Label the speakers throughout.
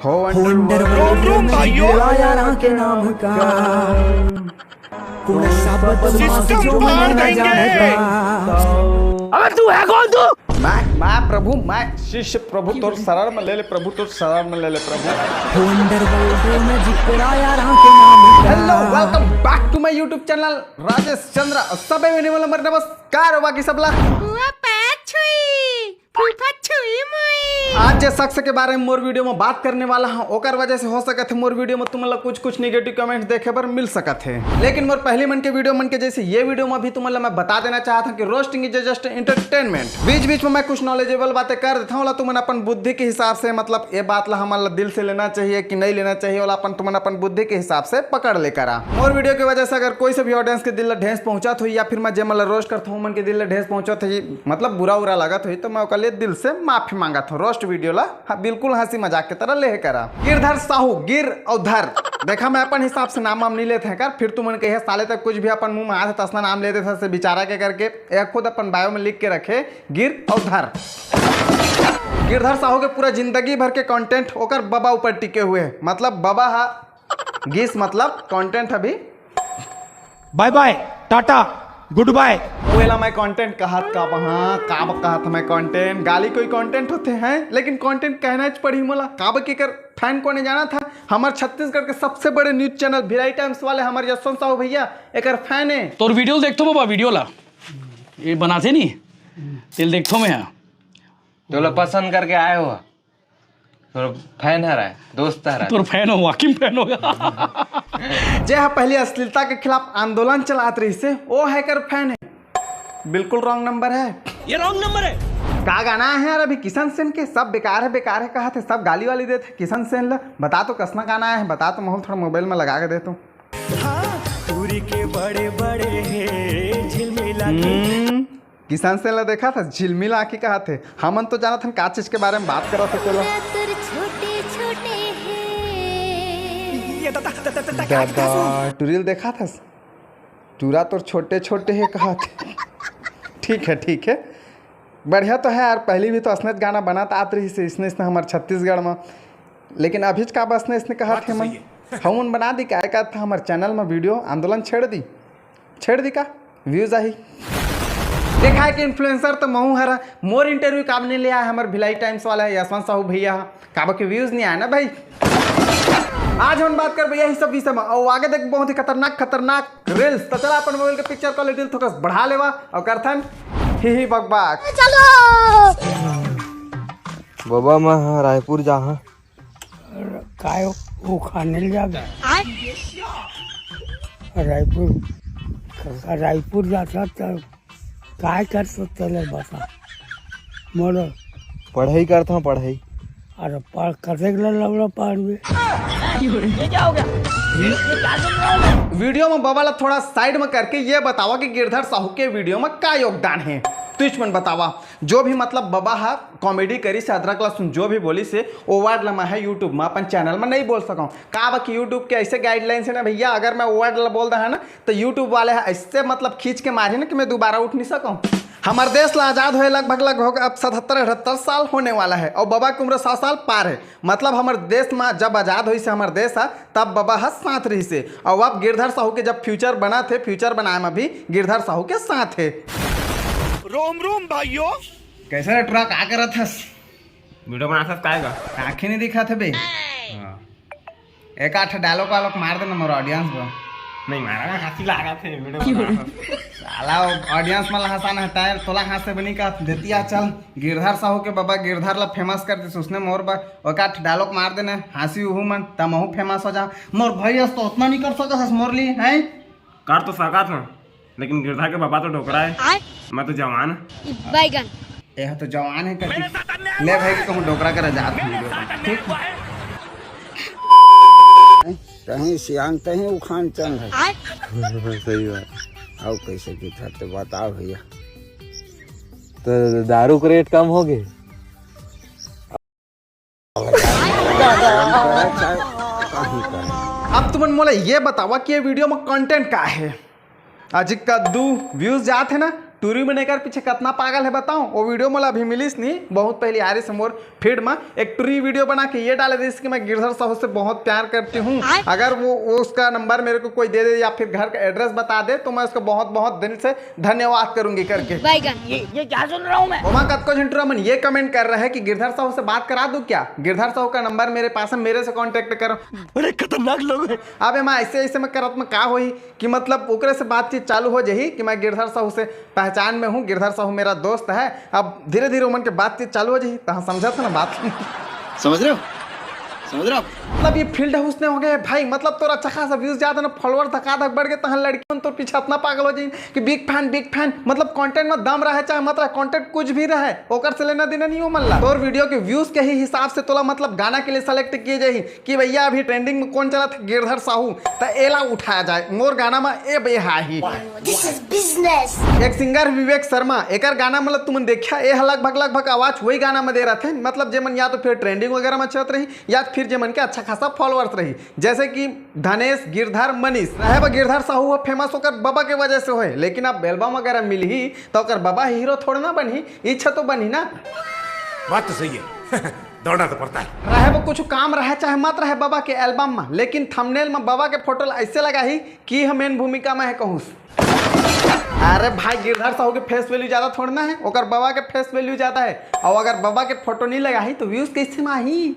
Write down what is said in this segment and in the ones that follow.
Speaker 1: के नाम का
Speaker 2: अबे तू है कौन तू?
Speaker 3: मैं प्रभु, मैं शिष्य प्रभु, तोर शरण में ले ले प्रभु, तोर शरण में ले ले प्रभु। Hello, welcome back to my YouTube channel Rajesh Chandra. सब नमस्कार बाकी सबला। आज जे शख्स के बारे में मोर वीडियो में बात करने वाला हूं, ओकर वजह से हो सकत है मोर वीडियो में तुम लोग कुछ नेगेटिव कमेंट्स देखे पर मिल सकत है, लेकिन मोर पहली मन के वीडियो मन के जैसे ये वीडियो में भी तुम लोग मैं बता देना चाहता हूं कि रोस्टिंग इज जस्ट एंटरटेनमेंट। बीच बीच में मैं कुछ नॉलेजेबल बातें कर देता हूं, तुम अपन बुद्धि के हिसाब से मतलब ये बात ला हमारा दिल से लेना चाहिए कि नहीं लेना चाहिए, वाला अपन तुम अपन बुद्धि के हिसाब से पकड़ ले करा। मोर वीडियो की वजह से अगर कोई से भी ऑडियंस के दिल ढेस पहुंचा हो या फिर मैं जे मतलब रोस्ट करता हूँ मन के दिल ढेस पहुंचा मतलब बुरा उरा लगा हुई तो मैं ओकर लिए दिल से माफी मांगा था। रोस्ट वीडियो ला बिल्कुल हंसी मजाक की तरह ले करा। गिरधर साहू, गिर और धर देखा मैं अपन हिसाब से नाम नहीं लेते हैं कर, फिर तुम कहे साले तक कुछ भी अपन मुंह में आते तसना नाम लेते थे बेचारा के करके एक खुद अपन बायो में लिख के रखे गिर और धर। गिरधर साहू के पूरा जिंदगी भर के कंटेंट ओकर बाबा ऊपर टिके हुए, मतलब बाबा हा गिस मतलब कंटेंट अभी
Speaker 2: bye bye tata good bye.
Speaker 3: वेला मैं कंटेंट कहत का वहाँ काब कहत मैं कंटेंट गाली कोई कंटेंट होते हैं, लेकिन कंटेंट कहना पड़ी मोला काब के कर फैन को नहीं जाना था। हमारे छत्तीसगढ़ के सबसे बड़े न्यूज चैनल भिलाई टाइम्स वाले हमारे यशवंत साहू भैया एक फैन है।
Speaker 4: तो वीडियो देखतो बाबा, वीडियो ला ये बनाते नहीं तेल देखतो मैं यहाँ
Speaker 5: तो लोग पसंद करके आए हो, तो फैन है रहा है, दोस्त है रहा है,
Speaker 4: तो फैन हो वाकिम फैन होगा।
Speaker 3: जे हा पहले अश्लीलता के खिलाफ आंदोलन चलात रही से वो हैकर फैन है। बिल्कुल रॉन्ग नंबर है,
Speaker 4: ये रॉन्ग नंबर है।
Speaker 3: का गाना है यार अभी किशन सेन के सब बेकार है कहा थे, सब गाली वाली देते किशन सेन ला। बता तो कसना गाना है, बता तो माहौल थोड़ा मोबाइल में लगा के दे तू। किसान सेन ला देखा था झिलमिल आँखी कहा थे। हमन तो जाना था का चीज के बारे में बात करा था। चलो दादा टूरिल देखा था, टूरा तो छोटे छोटे है कहा थे। ठीक है बढ़िया तो है यार। पहले भी तो असनेत गाना बना था आत रही से इसने हमारे छत्तीसगढ़ में, लेकिन अभी का बस ने इसने कहा थे मन हम बना दी क्या था हमारे चैनल में वीडियो आंदोलन छेड़ दी का व्यूज आई। देखा है कि इन्फ्लुएंसर तो महू हरा मोर इंटरव्यू काम नहीं लिया है हमारे भिलाई टाइम्स वाला है यशवंत साहू भैया काबा के व्यूज नहीं आया ना भाई। आज हम बात कर भैया सब विषय में और आगे देख बहुत ही खतरनाक रील्स। तो चला अपन मोबाइल के पिक्चर क्वालिटी थोड़ा बढ़ा लेवा और करथन ही बकबाक।
Speaker 1: चलो
Speaker 5: बाबा मैं रायपुर जहाँ
Speaker 1: काय वो खाने जागा रायपुर जाता तो काय कर सकते बता मोर
Speaker 5: पढ़ाई करता हूँ पढ़ाई।
Speaker 1: अरे पढ़ करते लवड़ा पढ़
Speaker 3: वीडियो में बवाला थोड़ा साइड में करके ये बतावा कि गिरधर साहू के वीडियो में क्या योगदान है। तुझ बतावा जो भी मतलब बाबा हा कॉमेडी करी से अदरक लहसुन जो भी बोली से वो वर्ड लमा है यूट्यूब में अपन चैनल में नहीं बोल सका का बाकी यूट्यूब के ऐसे गाइडलाइंस है ना भैया, अगर मैं वर्ड बोल रहा है ना तो यूट्यूब वाले ऐसे मतलब खींच के मारे ना कि मैं दोबारा उठ नहीं सकूँ। हमारे देश ला आज़ाद हुए लगभग अब 77-78 साल होने वाला है और बाबा की उम्र 100 साल पार है। मतलब हमारे देश में जब आज़ाद हुई से हमारे देश है तब बाबा हा साथ रही से, और अब गिरधर साहू के जब फ्यूचर बना थे फ्यूचर बनाए में भी गिरधर साहू के साथ है।
Speaker 2: रोम भाइयों
Speaker 3: कैसे ट्रक आ कर
Speaker 5: वीडियो बना सकता है
Speaker 3: आँखें नहीं दिखा थे भाई। एक आठ डायलॉग वालोग मार देना मोर ऑडियंस को
Speaker 5: नहीं मारा हंसी लगा थे वीडियो
Speaker 3: साला ऑडियंस में हंसाना है है तोला हाथ से बनी का देतिया। चल गिरधर साहू के बाबा गिरधर ला फेमस कर दी उसने मोर बा एक आठ डायलॉग मार देने हंसी उहू मन तमहू फेमस हो जा। मोर भैया तो उतना नहीं कर सकता मोर ली है
Speaker 5: कर तो सका था, लेकिन गिरधर के बाबा तो ढोकरा है, मैं तो जवान
Speaker 6: बैगन
Speaker 3: यह तो जवान है करती ले भाई कहूँ डोकरा कर जात ठीक
Speaker 1: कहीं सियांग कहीं उखान चंद है।
Speaker 5: सही बात।
Speaker 1: और कैसे की था तो बताओ भैया।
Speaker 5: तो दारू के रेट कम हो गए।
Speaker 3: अब तुम मोला ये बतावा कि ये वीडियो में कंटेंट का है। आज कद्दू व्यूज जाते हैं ना टूरी में नेकर पीछे कितना पागल है बताऊं। वो वीडियो मला अभी मिलीस नहीं, बहुत पहले आ रही से मोर फीड में एक टूरी वीडियो बना के ये डाले थे कि मैं गिरधर साहू से बहुत प्यार करती हूँ, अगर वो उसका नंबर मेरे को कोई दे दे या फिर घर का एड्रेस बता दे तो मैं उसको बहुत बहुत दिल से धन्यवाद करूंगी करके।
Speaker 6: ये क्या सुन रहा हूँ मैं?
Speaker 3: ओमा कतको झंटुरा मन ये कमेंट कर रहा है कि गिरधर साहू से बात करा दूं क्या? गिरधर साहू का नंबर मेरे पास है, मेरे से कांटेक्ट करो।
Speaker 2: अरे खतरनाक लोग हैं।
Speaker 3: अबे मैं ऐसे में करत में का होई कि मतलब ओकरे से बातचीत चालू हो जाही कि मैं गिरधर साहू से पहचान में हूँ, गिरधर साहू मेरा दोस्त है। अब धीरे धीरे उमन के बातचीत चालू हो जाही तो समझा था ना बात।
Speaker 7: समझ रहे हो
Speaker 3: मतलब ये फील्ड हाउस ने हो गए भाई, मतलब तोरा अच्छा खासा व्यूज ज्यादा ना, फॉलोअर धका धक बढ़ गए, तहन लड़की तो पीछे इतना पागल हो जाए कि बिग फैन मतलब कंटेंट में दम रहे चाहे मत रहे, कंटेंट कुछ भी रहे ओकर से लेना देना नहीं हो मल्ला। तोर वीडियो के व्यूज के ही हिसाब से तोला मतलब गाना के लिए सेलेक्ट किए जाही कि भैया अभी ट्रेंडिंग में कौन चला था, गिरधर साहू, तो एला उठाया जाए मोर गाना में ए बेहा ही। एक सिंगर विवेक शर्मा एक गाना मतलब तुम देखा ए लगभग आवाज वही गाना में दे रहे थे, मतलब जेमन या तो फिर ट्रेंडिंग वगैरह में चलत रही या फिर जेमन के अच्छा खासा फॉलोअर्स रही, जैसे कि धनेश गिरधर मनीष रहे। गिरधर साहू फेमस होकर बाबा के वजह से होए, लेकिन अब एल्बम वगैरह मिली तो ओकर बाबा हीरो थोड़ा ना बनी, इच्छा तो बनी ना।
Speaker 7: बात तो सही है। दौड़ना तो पड़ता है।
Speaker 3: रहे वो कुछ काम रहे चाहे मत रहे बाबा के एल्बम में, लेकिन थंबनेल में बाबा के फोटो ऐसे लगा ही कि हम मेन भूमिका में है कहूँ। अरे भाई गिरधर साहू के फेस वैल्यू ज्यादा थोड़ना है, ओकर बाबा के फेस वैल्यू ज्यादा है, और अगर बाबा के फोटो नहीं लगा ही तो व्यूज कैसे में आई।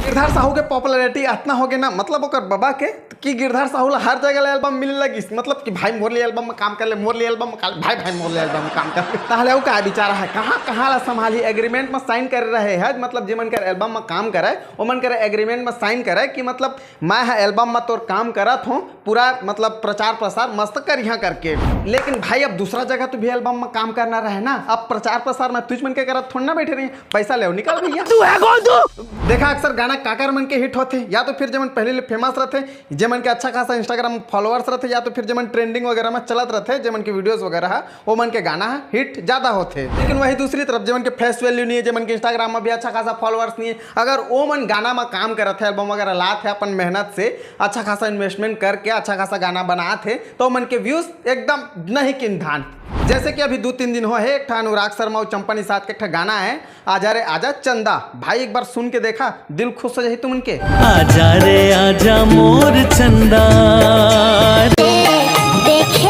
Speaker 3: गिरधर साहू के पॉपुलैरिटी इतना हो गया ना, मतलब ओकर बाबा के कि गिरधर साहू हर जगह एल्बम मिलने लगी, मतलब कि भाई मोरली एल्बम में काम कर ले, मोरली एल्बम में भाई मोरली एल्बम में काम कर ले। ताहले वो का बेचारा है कहाँ ला संभाली, एग्रीमेंट में साइन कर रहे हैं, मतलब जिमन कर एल्बम में काम करे ओमन करे एग्रीमेंट में साइन करे कि मतलब मैं है एल्बम में तोर काम करत हूँ पूरा, मतलब प्रचार प्रसार मस्त कर यहाँ करके। लेकिन भाई अब दूसरा जगह तो भी एल्बम में काम करना रहे ना, अब प्रचार प्रसार में तुझ मन के करत थोड़ा ना बैठे रही, पैसा ले निकल भैया।
Speaker 2: तू है कौन तू?
Speaker 3: देखा अक्सर गाना काकर मन के हिट होते, या तो फिर जमन पहले फेमस रहते, जमन के अच्छा खासा इंस्टाग्राम फॉलोअर्स रहते, या तो फिर जमन ट्रेंडिंग वगैरह में चलत रहते, जमन के वीडियोस वगैरह है वो मन के गाना है हिट ज्यादा होते। लेकिन वही दूसरी तरफ जमन के फेस वैल्यू नहीं है, जमन के इंस्टाग्राम में भी अच्छा खासा फॉलोअर्स नहीं है, अगर वो मन गाना में काम करते एल्बम वगैरह लाते अपन मेहनत से अच्छा खासा इन्वेस्टमेंट करके अच्छा खासा गाना बनाते तो मन के व्यूज एकदम नहीं किन धान। जैसे कि अभी 2-3 दिन हो है एक अनुराग शर्मा और चंपा निषाद के एक गाना है आजा रे आजा चंदा, भाई एक बार सुन के देखा दिल खुश हो जाए तुम उनके।
Speaker 8: आजा रे आजा मोर चंदा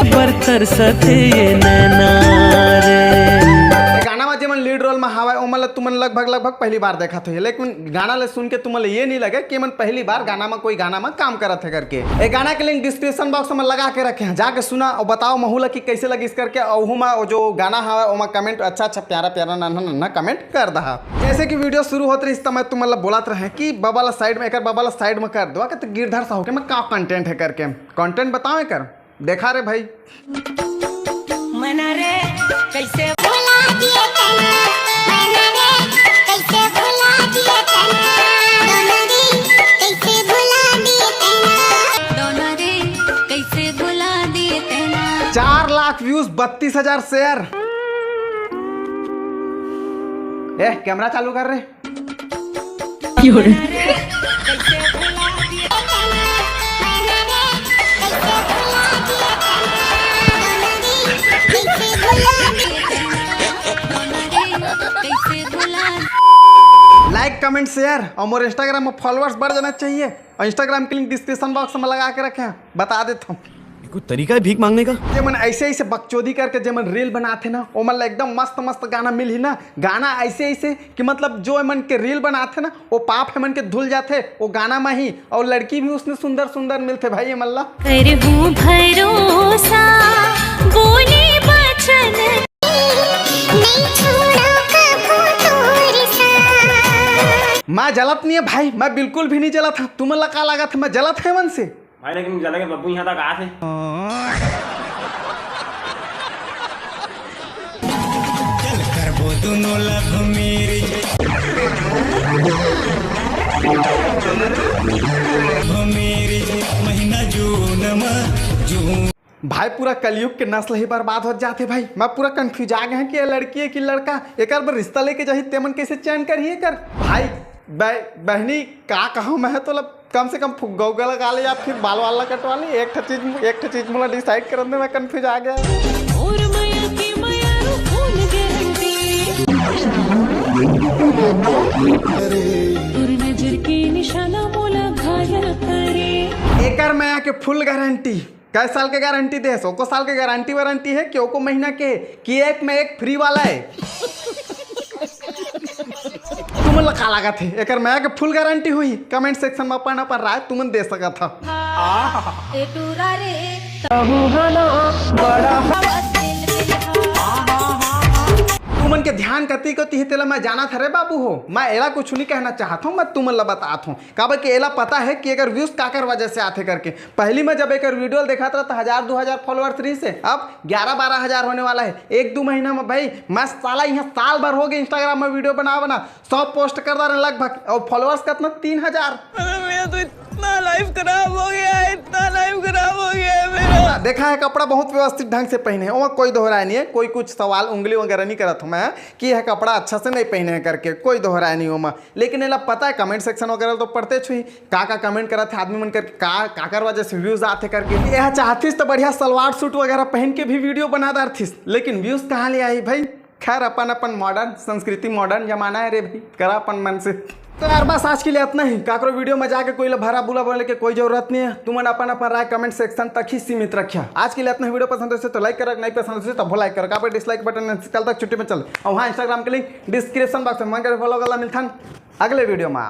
Speaker 8: बरतर सथे ये नैना रे।
Speaker 3: गाना में जेमन लीड रोल में हवा ओमल तुमन लगभग पहली बार देखा थे, लेकिन गाना ले सुन के तुमन ये नहीं लगे कि मन पहली बार गाना में कोई गाना में काम करत है करके। ये गाना के लिंक डिस्क्रिप्शन बॉक्स में लगा के रखे हैं, जाके सुना और बताओ महूला कि कैसे लगी इस करके, और में जो गाना है ओमा कमेंट अच्छा प्यारा नन्हा कमेंट कर दहा। जैसे कि वीडियो शुरू होते रही मैं तुम मतलब बोलत रहे कि बाबा साइड में एक बाबा साइड में कर दो तो गिरधर साहू के में का कंटेंट है करके, कंटेंट बताओ कर देखा रे भाई।
Speaker 6: मना रे कैसे
Speaker 9: भुला दिए तना, मना रे कैसे भुला दिए तना, दोनों रे कैसे भुला दिए तना, दोनों रे कैसे भुला दिए तना।
Speaker 3: 4 लाख व्यूज 32,000 शेयर। कैमरा चालू कर रहे लाइक कमेंट शेयर और मोर इंस्टाग्राम में फॉलोअर्स बढ़ जाना चाहिए, और इंस्टाग्राम के लिंक डिस्क्रिप्शन बॉक्स में लगा के रखे हैं, बता देता हूँ।
Speaker 7: कोई तरीका है भीख मांगने का?
Speaker 3: जेमन ऐसे बकचोदी करके जेमन रील बनाते ना वो मतलब एकदम मस्त गाना मिली ना, गाना ऐसे कि मतलब जो मन के रील बनाते ना वो पाप है मन के धुल जाते वो गाना में ही, और लड़की भी उसने सुंदर मिलते भाई। ये मल्ला
Speaker 9: करहूं भरोसा बोले बचन नहीं छोड़ा कभू तोर सा।
Speaker 3: मैं जलत नहीं है भाई, मैं बिल्कुल भी नहीं जला था, तुम्हें लगा लगा था मैं जलत है मन से
Speaker 10: भाई, लेकिन ज्यादा के बब्बू यहाँ तक आए थे।
Speaker 8: चल कर वो दोनों लभ मेरी महीना जून
Speaker 3: भाई पूरा कलयुग के नस्ल ही बर्बाद हो जाते भाई। मैं पूरा कंफ्यूज आ गया है कि ये लड़की है कि लड़का, एक बार रिश्ता लेके जाही तेमन कैसे चयन करिए कर भाई। बहनी का कहूँ मैं तो कम से कम गौगा लगा ले या फिर बाल वाला कटवा ले, एक चीज मुझे डिसाइड करने में कंफ्यूज आ गया।
Speaker 6: नजर के निशाना मोला घायल करे
Speaker 3: एकर में आके फुल गारंटी कै साल के गारंटी दे 100 साल के गारंटी वारंटी है क्यों को महीना के कि एक में एक फ्री वाला है तुम का लागत है एकर में आके फुल गारंटी हुई कमेंट सेक्शन में अपन अपन राय तुमन दे सका था
Speaker 9: ए टूरा रे
Speaker 3: तुमन के ध्यान कती को तिह तेला मैं जाना था रे बाबू हो मैं एला कुछ नहीं कहना चाहता हूँ मैं तुमन ला बताता हूँ काबर कि एला पता है कि अगर व्यूज काकर वजह से आते करके पहली में जब एक वीडियो देखा था तो 1000-2000 फॉलोअर्स रही से अब 11-12 होने वाला है 1-2 महीना में भाई मैं साला यहाँ साल भर हो गया इंस्टाग्राम में वीडियो बना 100 पोस्ट कर रहा लगभग और फॉलोअर्स कितना 3000
Speaker 6: मेरा तो इतना लाइफ खराब हो गया है इतना लाइफ खराब हो गया है मेरा
Speaker 3: देखा है कपड़ा बहुत व्यवस्थित ढंग से पहने हैं कोई दोहराया नहीं है कोई कुछ सवाल उंगली वगैरह नहीं करत हूँ मैं कि यह कपड़ा अच्छा से नहीं पहने हैं करके कोई दोहराया नहीं हो मैं लेकिन एला पता है कमेंट सेक्शन वगैरह तो पढ़ते छुई का कमेंट करा थे आदमी मन करके काकर वजह से व्यूज आते करके यह चाहतीस तो बढ़िया सलवार सूट वगैरह पहन के भी वीडियो बना दार थी लेकिन व्यूज कहाँ ले आई भाई खैर अपन अपन मॉडर्न संस्कृति मॉडर्न जमाना है रे भाई करा अपन मन से तो यार बस आज के लिए इतना ही काकरो वीडियो में जाके कोई भरा बुला बोलने की कोई जरूरत नहीं है तुमन अपन अपन राय कमेंट सेक्शन तक ही सीमित रखिया आज के लिए इतना वीडियो पसंद है तो लाइक कर नहीं पसंद है तो वो लाइक कर का डिसलाइक बटन कल तक छुट्टी में चल और हाँ इंस्टाग्राम के लिंक डिस्क्रिप्शन बॉक्स में मन कर फॉलो कर मिलता अगले वीडियो में।